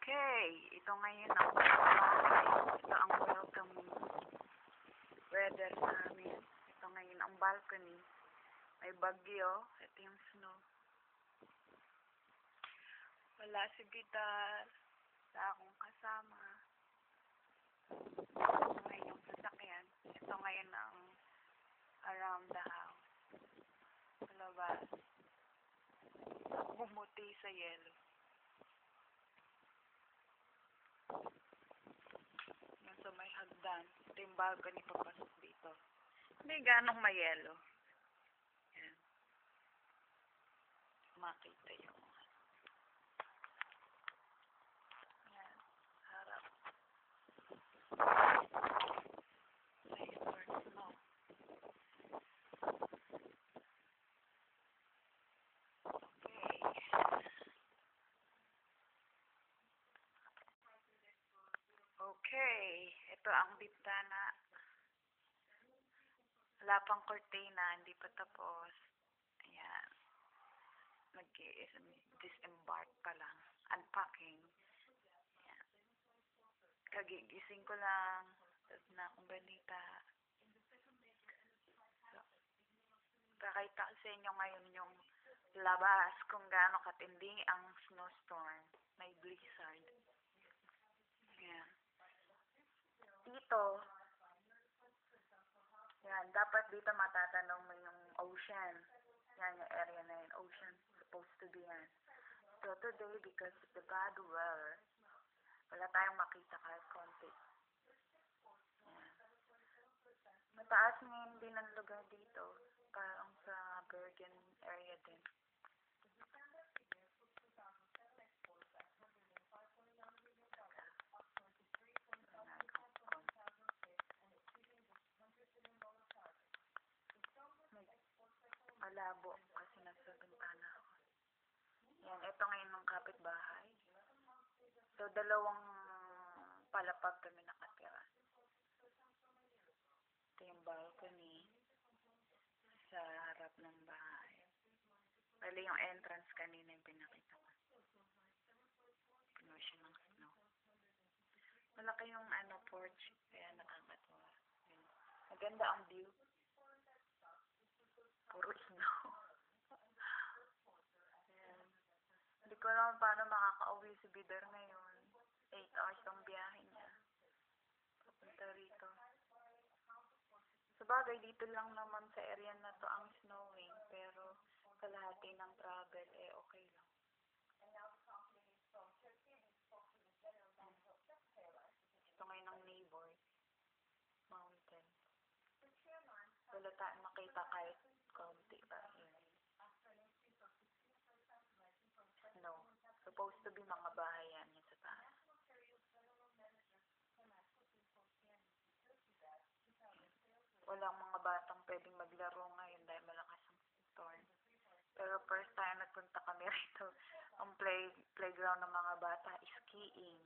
Okay, ito ngayon ito ang welcome weather sa amin. Ito ngayon ang balcony. May bagyo. Ito yung snow. Wala si Bidar. Wala akong kasama. Ito ngayon yung sasakyan. Ito ngayon ang around the house. Sa labas. Bumuti sa yelo. Yan sa may hagdan. Ito yung balcony pagpasok dito. Hindi ganong mayelo. Yan. Makita yung yan. Harap. Nice for snow. Okay. Okay. Ito ang bintana. Wala pang cortina, hindi pa tapos. Ayan. Nag-disembark pa lang. Unpacking. Ayan. Kagigising ko lang. Tapos na akong balita. So, kakita ko sa inyo ngayon yung labas kung gaano katindi ang snowstorm. May blizzard. Ayan. Dito, yan, dapat dito matatanong mo yung ocean. Yan, yung area na yun. Ocean, supposed to be yan. So, today, because of the bad weather, wala tayong makita kahit konti. Yan. Mataas ngayon din ang lugar dito. Parang sa Bergen area din. Malabo kasi nasa bintana ako. Yan, ito ngayon ng kapitbahay. So, dalawang palapag kami nakatira. Ito yung balcony sa harap ng bahay. Bali yung entrance kanina yung pinakita ko. Pinuha siya ng snow. Malaki yung porch, kaya nakakatawa. Maganda ang view. Puro snow. Ayan. Hindi ko alam paano makaka-uwi si Bidar ngayon. 8 hours ang biyahe niya. Papunta rito. Sabagay, dito lang naman sa area na to ang snowing. Pero kalahati ng travel, okay lang. Ito ngayon ang neighbor. Mountain. Wala tayong makita kahit kaunti pa. Snow. Supposed to be mga bahay yan sa taas. Walang mga batang pwedeng maglaro ngayon dahil malakas ang storm. Pero first time nagpunta kami rito, ang playground ng mga bata is skiing.